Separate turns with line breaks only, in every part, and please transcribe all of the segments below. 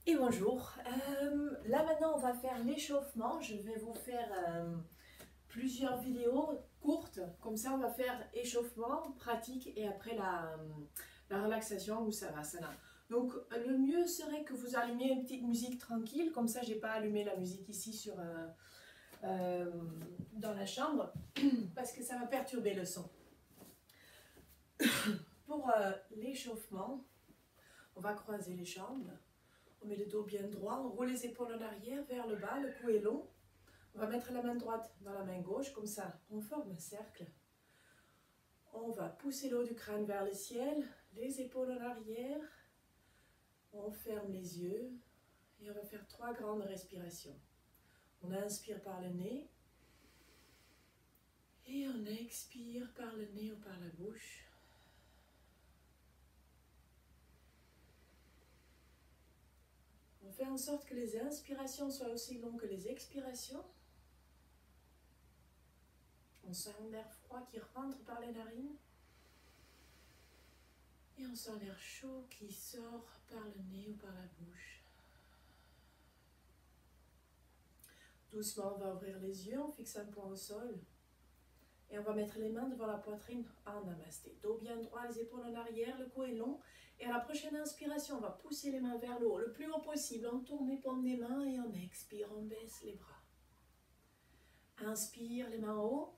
Et bonjour. Là maintenant on va faire l'échauffement. Je vais vous faire plusieurs vidéos courtes. Comme ça on va faire échauffement, pratique et après la relaxation ou savasana. Donc le mieux serait que vous allumiez une petite musique tranquille. Comme ça j'ai pas allumé la musique ici euh, dans la chambre parce que ça va perturber le son. Pour l'échauffement, on va croiser les jambes. On met le dos bien droit, on roule les épaules en arrière vers le bas, le cou est long. On va mettre la main droite dans la main gauche, comme ça, on forme un cercle. On va pousser le haut du crâne vers le ciel, les épaules en arrière. On ferme les yeux et on va faire 3 grandes respirations. On inspire par le nez et on expire par le nez ou par la bouche. On fait en sorte que les inspirations soient aussi longues que les expirations. On sent l'air froid qui rentre par les narines. Et on sent l'air chaud qui sort par le nez ou par la bouche. Doucement, on va ouvrir les yeux, on fixe un point au sol. Et on va mettre les mains devant la poitrine en namasté. Dos bien droit, les épaules en arrière, le cou est long. Et à la prochaine inspiration, on va pousser les mains vers le haut, le plus haut possible. On tourne les paumes des mains et on expire, on baisse les bras. Inspire, les mains en haut.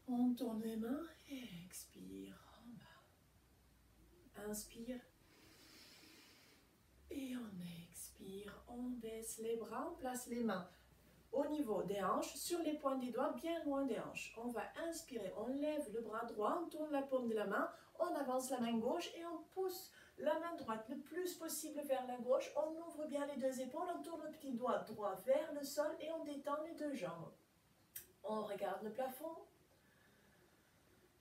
On tourne les mains et expire en bas. Inspire. Et on expire, on baisse les bras, on place les mains au niveau des hanches, sur les pointes des doigts, bien loin des hanches. On va inspirer, on lève le bras droit, on tourne la paume de la main, on avance la main gauche et on pousse la main droite le plus possible vers la gauche. On ouvre bien les deux épaules, on tourne le petit doigt droit vers le sol et on détend les deux jambes. On regarde le plafond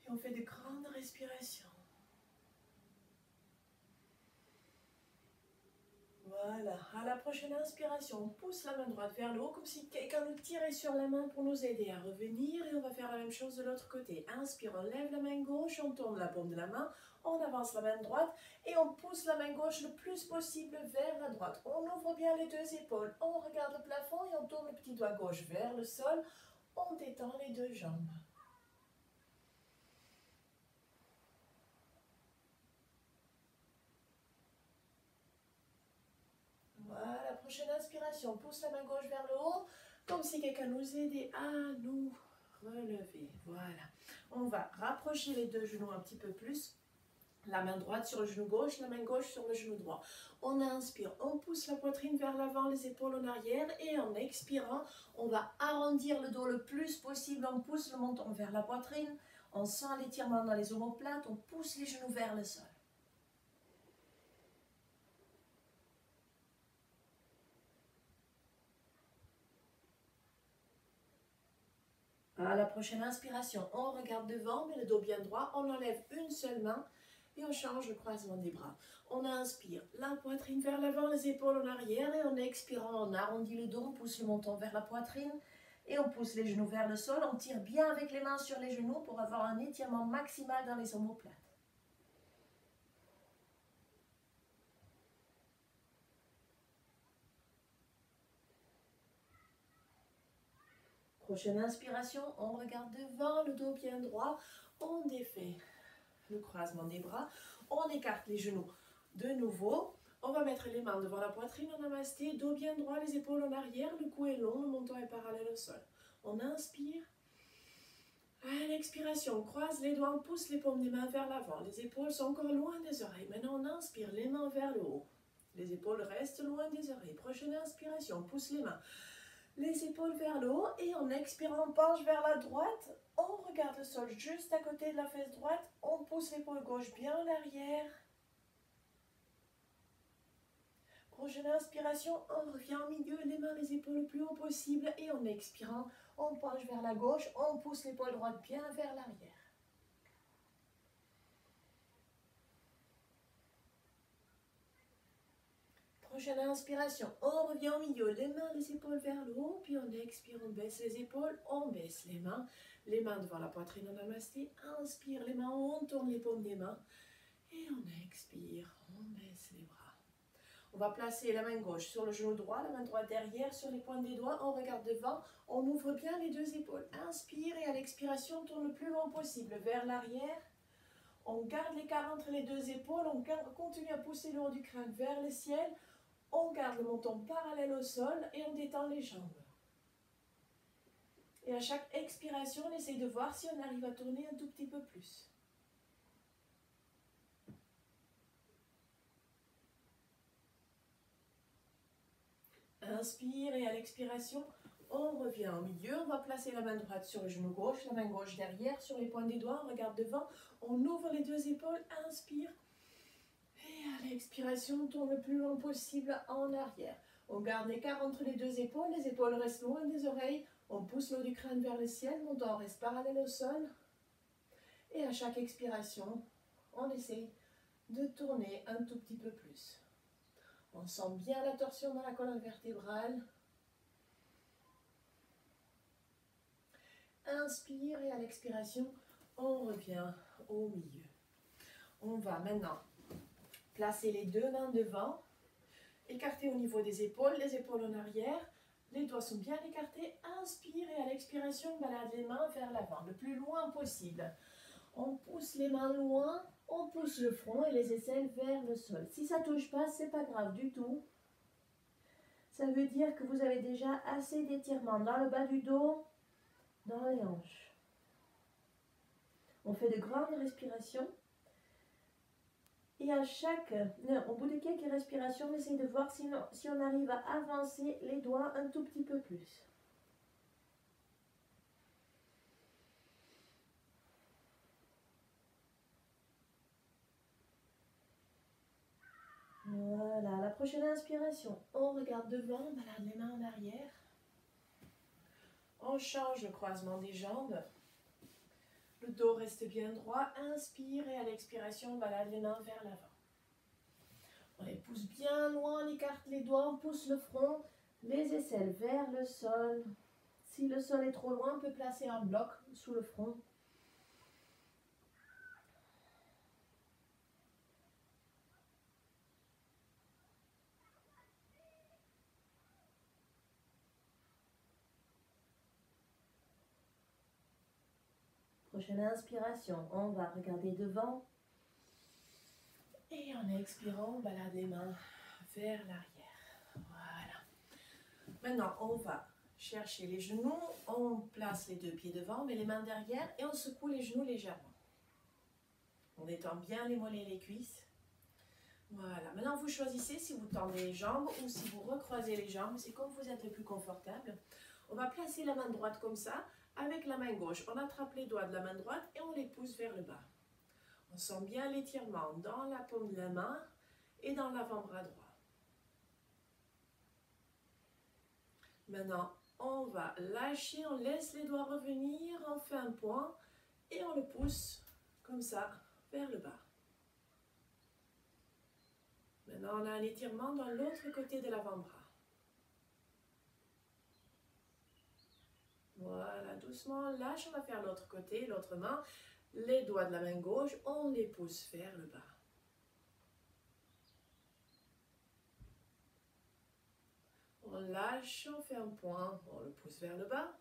et on fait de grandes respirations. Voilà, à la prochaine inspiration, on pousse la main droite vers le haut comme si quelqu'un nous tirait sur la main pour nous aider à revenir et on va faire la même chose de l'autre côté. Inspire, on lève la main gauche, on tourne la paume de la main, on avance la main droite et on pousse la main gauche le plus possible vers la droite. On ouvre bien les deux épaules, on regarde le plafond et on tourne le petit doigt gauche vers le sol, on détend les deux jambes. Voilà, la prochaine inspiration, on pousse la main gauche vers le haut, comme si quelqu'un nous aidait à nous relever. Voilà. On va rapprocher les deux genoux un petit peu plus. La main droite sur le genou gauche, la main gauche sur le genou droit. On inspire, on pousse la poitrine vers l'avant, les épaules en arrière. Et en expirant, on va arrondir le dos le plus possible. On pousse le menton vers la poitrine. On sent l'étirement dans les omoplates. On pousse les genoux vers le sol. À la prochaine inspiration, on regarde devant, mais le dos bien droit. On enlève une seule main et on change le croisement des bras. On inspire, la poitrine vers l'avant, les épaules en arrière. Et en expirant, on arrondit le dos, on pousse le menton vers la poitrine. Et on pousse les genoux vers le sol. On tire bien avec les mains sur les genoux pour avoir un étirement maximal dans les omoplates. Prochaine inspiration, on regarde devant, le dos bien droit. On défait le croisement des bras. On écarte les genoux de nouveau. On va mettre les mains devant la poitrine en namasté, dos bien droit, les épaules en arrière, le cou est long, le menton est parallèle au sol. On inspire. À l'expiration, on croise les doigts, on pousse les paumes des mains vers l'avant. Les épaules sont encore loin des oreilles. Maintenant, on inspire, les mains vers le haut. Les épaules restent loin des oreilles. Prochaine inspiration, on pousse les mains, les épaules vers le haut. Et en expirant, on penche vers la droite. On regarde le sol juste à côté de la fesse droite. On pousse l'épaule gauche bien en arrière. Prochaine inspiration, on revient au milieu, les mains, les épaules le plus haut possible. Et en expirant, on penche vers la gauche, on pousse l'épaule droite bien vers l'arrière. Prochaine inspiration, on revient au milieu, les mains, les épaules vers le haut. Puis on expire, on baisse les épaules, on baisse les mains devant la poitrine en namasté. Inspire, les mains en haut, on tourne les paumes des mains. Et on expire, on baisse les bras. On va placer la main gauche sur le genou droit, la main droite derrière, sur les pointes des doigts. On regarde devant, on ouvre bien les deux épaules. Inspire et à l'expiration, on tourne le plus loin possible vers l'arrière. On garde l'écart entre les deux épaules, on continue à pousser le haut du crâne vers le ciel. On garde le menton parallèle au sol et on détend les jambes. Et à chaque expiration, on essaye de voir si on arrive à tourner un tout petit peu plus. Inspire et à l'expiration, on revient au milieu. On va placer la main droite sur le genou gauche, la main gauche derrière, sur les pointes des doigts. On regarde devant, on ouvre les deux épaules, inspire. Et à l'expiration, on tourne le plus loin possible en arrière. On garde l'écart entre les épaules restent loin des oreilles. On pousse le haut du crâne vers le ciel, mon menton reste parallèle au sol. Et à chaque expiration, on essaye de tourner un tout petit peu plus. On sent bien la torsion dans la colonne vertébrale. Inspire et à l'expiration, on revient au milieu. On va maintenant placer les deux mains devant, écarter au niveau des épaules, les épaules en arrière. Les doigts sont bien écartés. Inspire et à l'expiration, on balade les mains vers l'avant, le plus loin possible. On pousse les mains loin. On pousse le front et les aisselles vers le sol. Si ça ne touche pas, ce n'est pas grave du tout. Ça veut dire que vous avez déjà assez d'étirement dans le bas du dos, dans les hanches. On fait de grandes respirations. Et au bout de quelques respirations, on essaie de voir si on arrive à avancer les doigts un tout petit peu plus. Voilà, la prochaine inspiration, on regarde devant, on balade les mains en arrière. On change le croisement des jambes. Le dos reste bien droit. Inspire et à l'expiration, on balade les mains vers l'avant. On les pousse bien loin, on écarte les doigts, on pousse le front, les aisselles vers le sol. Si le sol est trop loin, on peut placer un bloc sous le front. Prochaine inspiration, on va regarder devant. Et en expirant, on balade les mains vers l'arrière. Voilà. Maintenant, on va chercher les genoux. On place les deux pieds devant, met les mains derrière et on secoue les genoux légèrement. On détend bien les mollets et les cuisses. Voilà. Maintenant, vous choisissez si vous tendez les jambes ou si vous recroisez les jambes. C'est comme vous êtes le plus confortable. On va placer la main droite comme ça. Avec la main gauche, on attrape les doigts de la main droite et on les pousse vers le bas. On sent bien l'étirement dans la paume de la main et dans l'avant-bras droit. Maintenant, on va lâcher, on laisse les doigts revenir, on fait un point et on le pousse comme ça vers le bas. Maintenant, on a un étirement dans l'autre côté de l'avant-bras. Voilà, doucement, on lâche, on va faire l'autre côté, l'autre main. Les doigts de la main gauche, on les pousse vers le bas. On lâche, on fait un point, on le pousse vers le bas.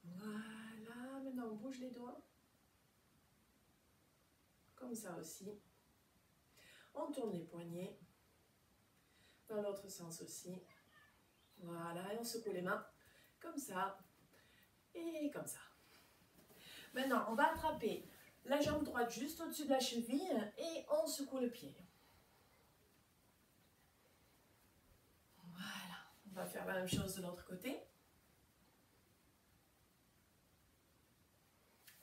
Voilà, maintenant on bouge les doigts. Comme ça aussi. On tourne les poignets. Dans l'autre sens aussi. Voilà, et on secoue les mains. Comme ça. Et comme ça. Maintenant, on va attraper la jambe droite juste au-dessus de la cheville et on secoue le pied. Voilà. On va faire la même chose de l'autre côté.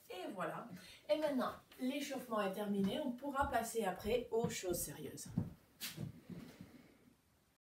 Et voilà. Et maintenant, l'échauffement est terminé. On pourra passer après aux choses sérieuses.